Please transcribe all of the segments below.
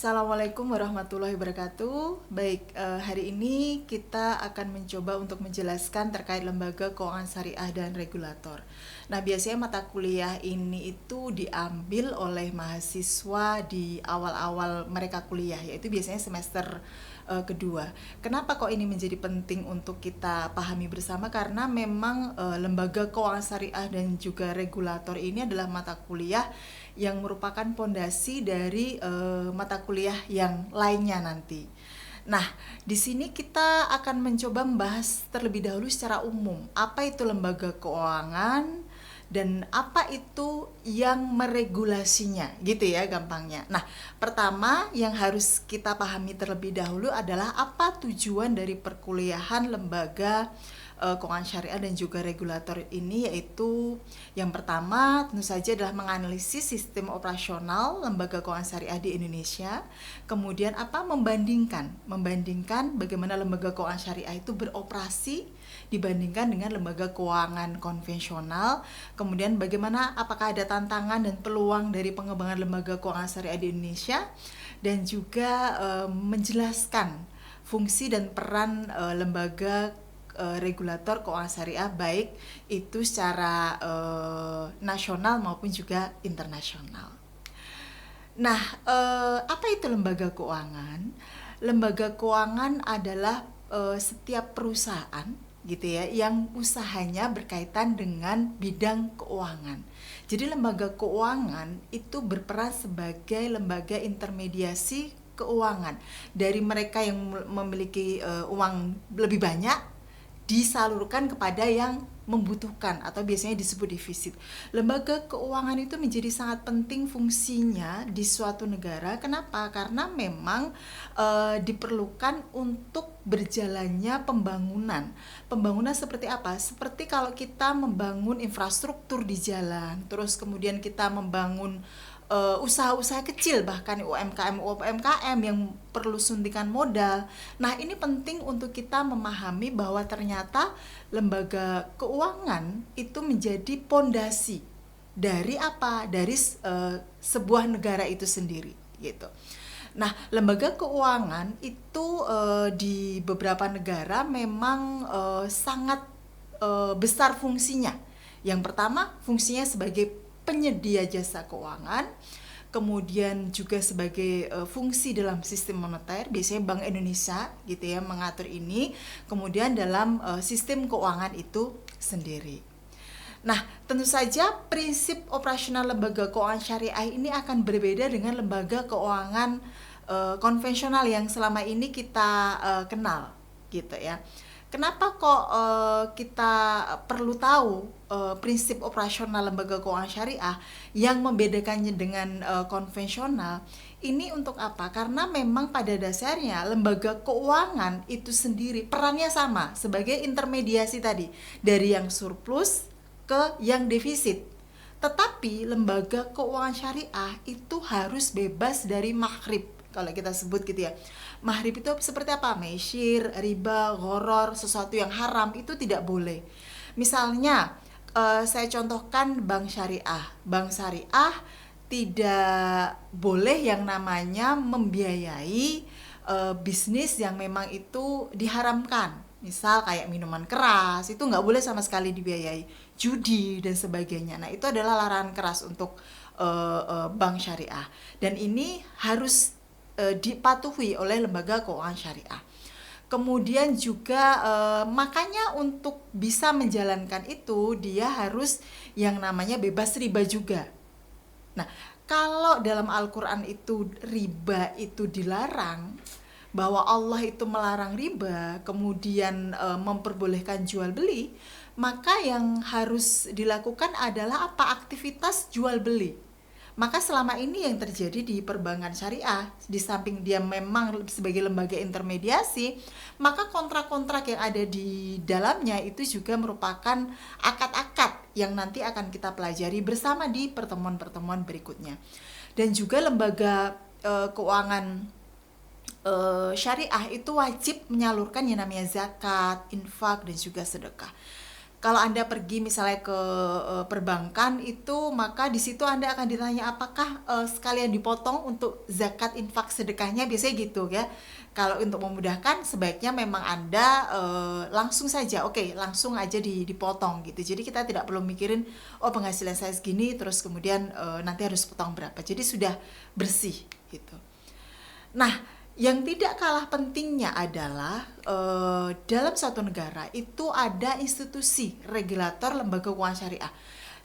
Assalamualaikum warahmatullahi wabarakatuh. Baik, hari ini kita akan mencoba untuk menjelaskan terkait lembaga keuangan syariah dan regulator. Nah, biasanya mata kuliah ini itu diambil oleh mahasiswa di awal-awal mereka kuliah, yaitu biasanya semester kedua. Kenapa kok ini menjadi penting untuk kita pahami bersama? Karena memang lembaga keuangan syariah dan juga regulator ini adalah mata kuliah yang merupakan pondasi dari mata kuliah yang lainnya nanti. Nah, di sini kita akan mencoba membahas terlebih dahulu secara umum, apa itu lembaga keuangan dan apa itu yang meregulasinya, gitu ya gampangnya. Nah, pertama yang harus kita pahami terlebih dahulu adalah apa tujuan dari perkuliahan lembaga keuangan syariah dan juga regulator ini, yaitu yang pertama tentu saja adalah menganalisis sistem operasional lembaga keuangan syariah di Indonesia. Kemudian apa? Membandingkan bagaimana lembaga keuangan syariah itu beroperasi dibandingkan dengan lembaga keuangan konvensional. Kemudian bagaimana, apakah ada tantangan dan peluang dari pengembangan lembaga keuangan syariah di Indonesia, dan juga menjelaskan fungsi dan peran lembaga regulator keuangan syariah, baik itu secara nasional maupun juga internasional. Nah, apa itu lembaga keuangan? Lembaga keuangan adalah setiap perusahaan gitu ya yang usahanya berkaitan dengan bidang keuangan. Jadi lembaga keuangan itu berperan sebagai lembaga intermediasi keuangan dari mereka yang memiliki uang lebih banyak disalurkan kepada yang membutuhkan atau biasanya disebut defisit. Lembaga keuangan itu menjadi sangat penting fungsinya di suatu negara. Kenapa? Karena memang diperlukan untuk berjalannya pembangunan. Pembangunan seperti apa? Seperti kalau kita membangun infrastruktur di jalan, terus kemudian kita membangun usaha-usaha kecil, bahkan UMKM yang perlu suntikan modal. Nah, ini penting untuk kita memahami bahwa ternyata lembaga keuangan itu menjadi pondasi dari apa? Dari sebuah negara itu sendiri gitu. Nah, lembaga keuangan itu di beberapa negara memang sangat besar fungsinya. Yang pertama, fungsinya sebagai penyedia jasa keuangan, kemudian juga sebagai fungsi dalam sistem moneter, biasanya Bank Indonesia gitu ya mengatur ini, kemudian dalam sistem keuangan itu sendiri. Nah, tentu saja prinsip operasional lembaga keuangan syariah ini akan berbeda dengan lembaga keuangan konvensional yang selama ini kita kenal gitu ya. Kenapa kok kita perlu tahu prinsip operasional lembaga keuangan syariah yang membedakannya dengan konvensional? Ini untuk apa? Karena memang pada dasarnya lembaga keuangan itu sendiri perannya sama sebagai intermediasi tadi, dari yang surplus ke yang defisit. Tetapi lembaga keuangan syariah itu harus bebas dari makhrib, kalau kita sebut gitu ya. Mahrib itu seperti apa? Mesyir, riba, gharar, sesuatu yang haram itu tidak boleh. Misalnya saya contohkan bank syariah. Bank syariah tidak boleh yang namanya membiayai bisnis yang memang itu diharamkan. Misal kayak minuman keras, itu nggak boleh sama sekali dibiayai. Judi dan sebagainya. Nah, itu adalah larangan keras untuk bank syariah. Dan ini harus dipatuhi oleh lembaga keuangan syariah. Kemudian juga makanya untuk bisa menjalankan itu dia harus yang namanya bebas riba juga. Nah, kalau dalam Al-Quran itu riba itu dilarang, bahwa Allah itu melarang riba, kemudian memperbolehkan jual beli, maka yang harus dilakukan adalah apa? Aktivitas jual beli. Maka selama ini yang terjadi di perbankan syariah, di samping dia memang sebagai lembaga intermediasi, maka kontrak-kontrak yang ada di dalamnya itu juga merupakan akad-akad yang nanti akan kita pelajari bersama di pertemuan-pertemuan berikutnya. Dan juga lembaga keuangan syariah itu wajib menyalurkan yang namanya zakat, infak, dan juga sedekah. Kalau Anda pergi misalnya ke perbankan itu, maka di situ Anda akan ditanya apakah sekalian dipotong untuk zakat infak sedekahnya, biasanya gitu ya. Kalau untuk memudahkan sebaiknya memang Anda langsung saja, oke, langsung aja dipotong gitu. Jadi kita tidak perlu mikirin oh penghasilan saya segini terus kemudian nanti harus potong berapa. Jadi sudah bersih gitu. Nah, yang tidak kalah pentingnya adalah dalam suatu negara itu ada institusi regulator lembaga keuangan syariah.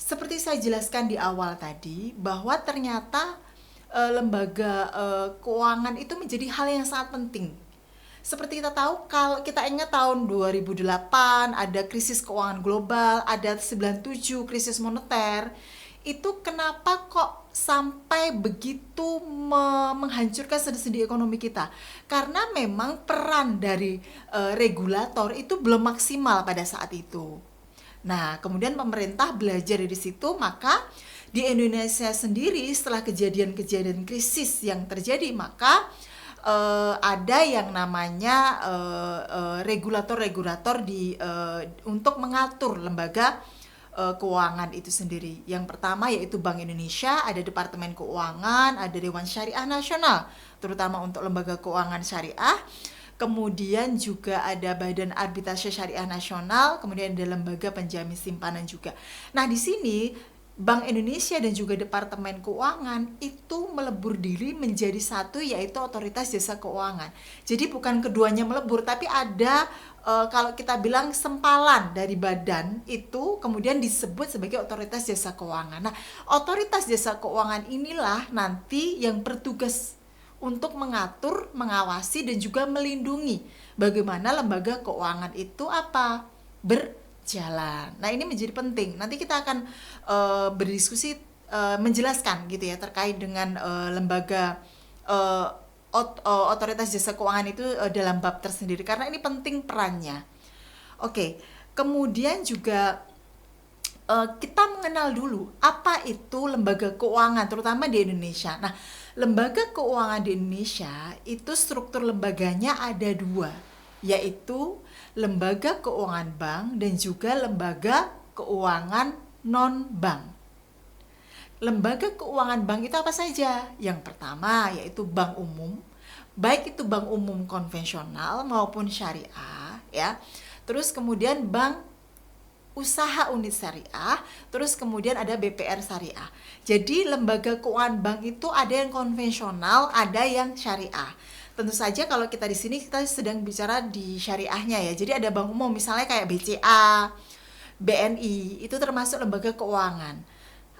Seperti saya jelaskan di awal tadi, bahwa ternyata lembaga keuangan itu menjadi hal yang sangat penting. Seperti kita tahu, kalau kita ingat tahun 2008 ada krisis keuangan global, ada 97 krisis moneter. Itu kenapa kok sampai begitu menghancurkan sendi-sendi ekonomi kita? Karena memang peran dari regulator itu belum maksimal pada saat itu. Nah, kemudian pemerintah belajar dari situ, maka di Indonesia sendiri setelah kejadian-kejadian krisis yang terjadi, maka ada yang namanya regulator-regulator untuk mengatur lembaga keuangan itu sendiri. Yang pertama yaitu Bank Indonesia, ada Departemen Keuangan, ada Dewan Syariah Nasional, terutama untuk lembaga keuangan syariah. Kemudian juga ada Badan Arbitrase Syariah Nasional, kemudian ada Lembaga Penjamin Simpanan juga. Nah, di sini Bank Indonesia dan juga Departemen Keuangan itu melebur diri menjadi satu, yaitu Otoritas Jasa Keuangan. Jadi bukan keduanya melebur, tapi ada kalau kita bilang sempalan dari badan itu kemudian disebut sebagai Otoritas Jasa Keuangan. Nah, Otoritas Jasa Keuangan inilah nanti yang bertugas untuk mengatur, mengawasi dan juga melindungi bagaimana lembaga keuangan itu berjalan. Nah, ini menjadi penting. Nanti kita akan berdiskusi menjelaskan gitu ya terkait dengan lembaga Otoritas Jasa Keuangan itu dalam bab tersendiri, karena ini penting perannya. Oke, kemudian juga kita mengenal dulu apa itu lembaga keuangan, terutama di Indonesia. Nah, lembaga keuangan di Indonesia itu struktur lembaganya ada dua, yaitu lembaga keuangan bank dan juga lembaga keuangan non-bank. Lembaga keuangan bank itu apa saja? Yang pertama yaitu bank umum, baik itu bank umum konvensional maupun syariah ya. Terus kemudian bank usaha unit syariah, terus kemudian ada BPR syariah. Jadi lembaga keuangan bank itu ada yang konvensional, ada yang syariah. Tentu saja kalau kita di sini kita sedang bicara di syariahnya ya. Jadi ada bank umum misalnya kayak BCA, BNI, itu termasuk lembaga keuangan.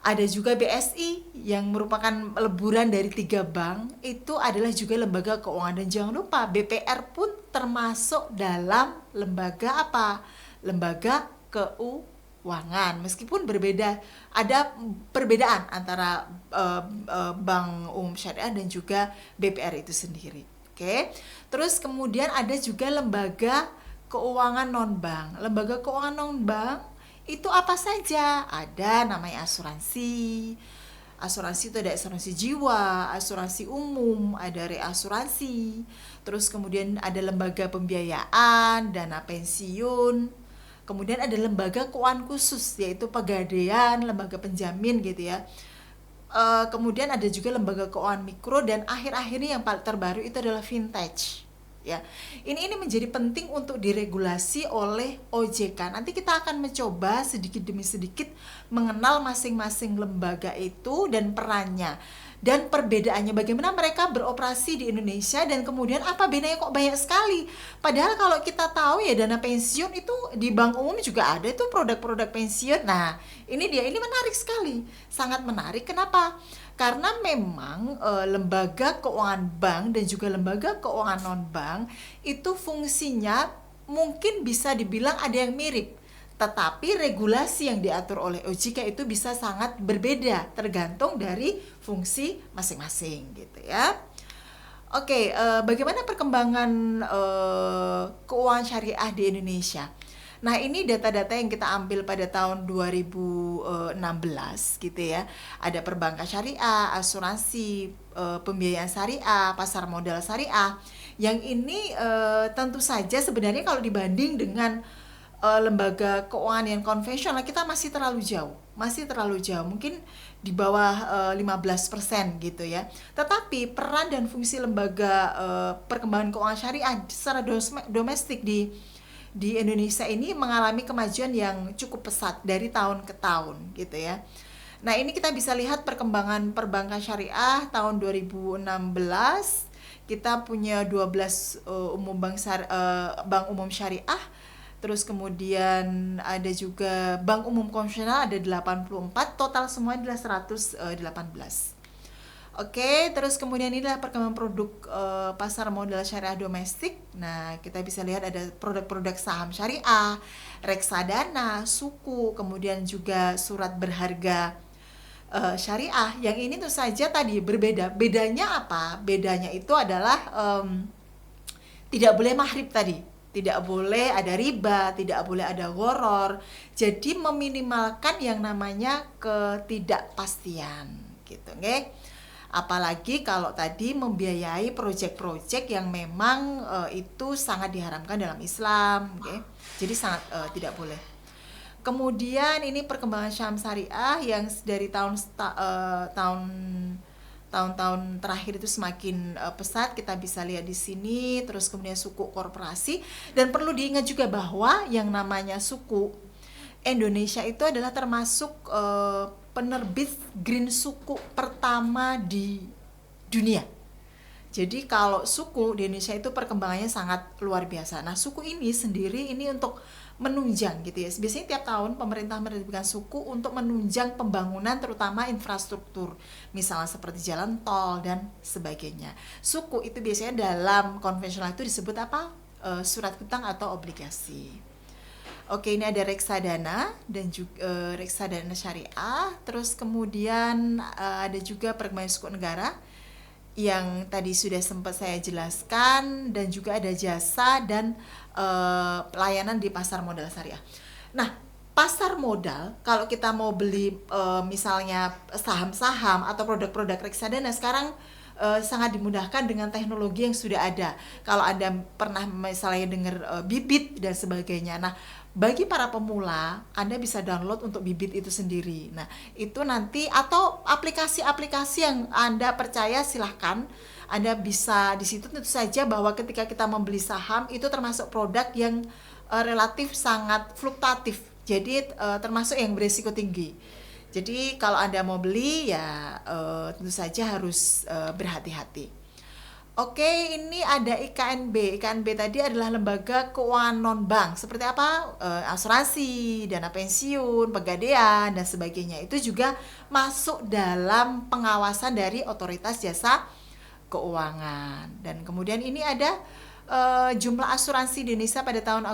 Ada juga BSI yang merupakan leburan dari 3 bank, itu adalah juga lembaga keuangan. Dan jangan lupa BPR pun termasuk dalam lembaga apa? Lembaga keuangan. Meskipun berbeda, ada perbedaan antara Bank Umum Syariah dan juga BPR itu sendiri. Oke. Terus kemudian ada juga lembaga keuangan non-bank. Lembaga keuangan non-bank itu apa saja? Ada namanya asuransi. Asuransi itu ada asuransi jiwa, asuransi umum, ada reasuransi. Terus kemudian ada lembaga pembiayaan, dana pensiun. Kemudian ada lembaga keuangan khusus, yaitu pegadaian, lembaga penjamin gitu ya. Kemudian ada juga lembaga keuangan mikro, dan akhir-akhir ini yang paling terbaru itu adalah fintech. Ya, ini menjadi penting untuk diregulasi oleh OJK. Nanti kita akan mencoba sedikit demi sedikit mengenal masing-masing lembaga itu dan perannya dan perbedaannya, bagaimana mereka beroperasi di Indonesia dan kemudian apa bedanya kok banyak sekali. Padahal kalau kita tahu ya dana pensiun itu di bank umum juga ada itu produk-produk pensiun. Nah, ini menarik sekali, sangat menarik. Kenapa? Karena memang lembaga keuangan bank dan juga lembaga keuangan non-bank itu fungsinya mungkin bisa dibilang ada yang mirip, tetapi regulasi yang diatur oleh OJK itu bisa sangat berbeda tergantung dari fungsi masing-masing gitu ya. Oke, bagaimana perkembangan keuangan syariah di Indonesia? Nah, ini data-data yang kita ambil pada tahun 2016 gitu ya. Ada perbankan syariah, asuransi, pembiayaan syariah, pasar modal syariah. Yang ini tentu saja sebenarnya kalau dibanding dengan lembaga keuangan yang konvensional kita masih terlalu jauh, mungkin di bawah 15% gitu ya. Tetapi peran dan fungsi lembaga perkembangan keuangan syariah secara domestik di Indonesia ini mengalami kemajuan yang cukup pesat dari tahun ke tahun gitu ya. Nah, ini kita bisa lihat perkembangan perbankan syariah tahun 2016. Kita punya 12 bank umum syariah. Terus kemudian ada juga bank umum konvensional ada 84, total semua adalah 118. Oke, terus kemudian ini adalah perkembangan produk pasar modal syariah domestik. Nah, kita bisa lihat ada produk-produk saham syariah, reksadana, suku, kemudian juga surat berharga syariah. Yang ini tuh saja tadi berbeda. Bedanya apa? Bedanya itu adalah tidak boleh mahrib tadi, tidak boleh ada riba, tidak boleh ada gharar. Jadi meminimalkan yang namanya ketidakpastian gitu, oke? Apalagi kalau tadi membiayai proyek-proyek yang memang itu sangat diharamkan dalam Islam, oke? Jadi sangat tidak boleh. Kemudian ini perkembangan saham syariah yang dari tahun-tahun terakhir itu semakin pesat, kita bisa lihat di sini. Terus kemudian suku korporasi, dan perlu diingat juga bahwa yang namanya suku Indonesia itu adalah termasuk penerbit green suku pertama di dunia. Jadi kalau suku di Indonesia itu perkembangannya sangat luar biasa. Nah, suku ini sendiri ini untuk menunjang gitu ya. Biasanya tiap tahun pemerintah menerbitkan suku untuk menunjang pembangunan terutama infrastruktur, misalnya seperti jalan tol dan sebagainya. Suku itu biasanya dalam konvensional itu disebut apa? Surat hutang atau obligasi. Oke, ini ada reksadana dan juga reksadana syariah. Terus kemudian ada juga perkembangan suku negara yang tadi sudah sempat saya jelaskan, dan juga ada jasa dan pelayanan di pasar modal syariah. Nah, pasar modal kalau kita mau beli misalnya saham-saham atau produk-produk reksadana sekarang sangat dimudahkan dengan teknologi yang sudah ada. Kalau Anda pernah misalnya dengar Bibit dan sebagainya. Nah, bagi para pemula, Anda bisa download untuk Bibit itu sendiri. Nah, itu nanti, atau aplikasi-aplikasi yang Anda percaya, silahkan. Anda bisa di situ, tentu saja bahwa ketika kita membeli saham itu termasuk produk yang relatif sangat fluktuatif. Jadi termasuk yang berisiko tinggi. Jadi kalau Anda mau beli ya tentu saja harus berhati-hati. Oke, ini ada IKNB. IKNB tadi adalah lembaga keuangan non-bank. Seperti apa? Asuransi, dana pensiun, pegadaian, dan sebagainya. Itu juga masuk dalam pengawasan dari Otoritas Jasa Keuangan. Dan kemudian ini ada jumlah asuransi di Indonesia pada tahun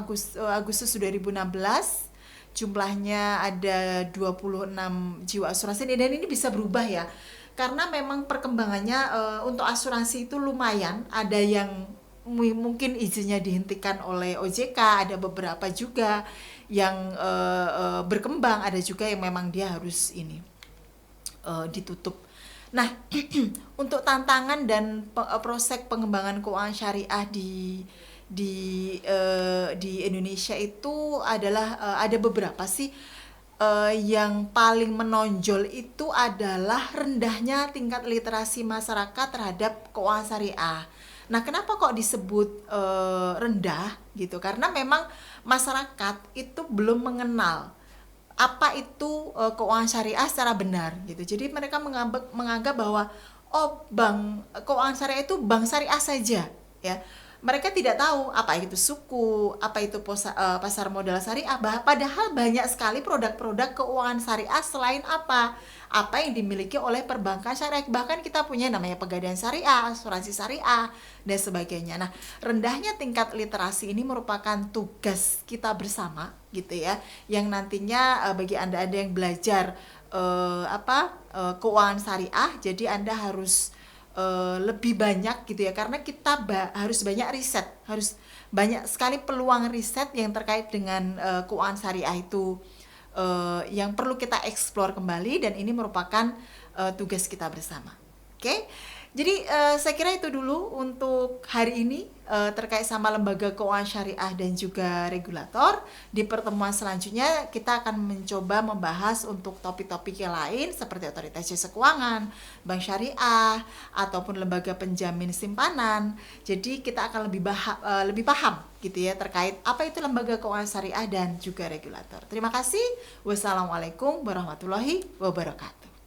Agustus 2016. Jumlahnya ada 26 jiwa asuransi, dan ini bisa berubah ya. Karena memang perkembangannya untuk asuransi itu lumayan, ada yang mungkin izinnya dihentikan oleh OJK, ada beberapa juga yang berkembang, ada juga yang memang dia harus ditutup. Nah, untuk tantangan dan proses pengembangan keuangan syariah di Indonesia itu adalah ada beberapa sih. Yang paling menonjol itu adalah rendahnya tingkat literasi masyarakat terhadap keuangan syariah. Nah, kenapa kok disebut rendah gitu? Karena memang masyarakat itu belum mengenal apa itu keuangan syariah secara benar gitu. Jadi mereka menganggap bahwa keuangan syariah itu bank syariah saja ya. Mereka tidak tahu apa itu suku, apa itu pasar modal syariah. Padahal banyak sekali produk-produk keuangan syariah selain apa yang dimiliki oleh perbankan syariah. Bahkan kita punya namanya pegadaian syariah, asuransi syariah, dan sebagainya. Nah, rendahnya tingkat literasi ini merupakan tugas kita bersama gitu ya, yang nantinya bagi Anda yang belajar keuangan syariah, jadi Anda harus lebih banyak gitu ya, karena kita harus banyak riset, harus banyak sekali peluang riset yang terkait dengan keuangan syariah itu yang perlu kita eksplor kembali, dan ini merupakan tugas kita bersama. Oke, Jadi saya kira itu dulu untuk hari ini terkait sama lembaga keuangan syariah dan juga regulator. Di pertemuan selanjutnya kita akan mencoba membahas untuk topik-topik yang lain seperti otoritas jasa keuangan, bank syariah, ataupun lembaga penjamin simpanan. Jadi kita akan lebih paham gitu ya terkait apa itu lembaga keuangan syariah dan juga regulator. Terima kasih. Wassalamualaikum warahmatullahi wabarakatuh.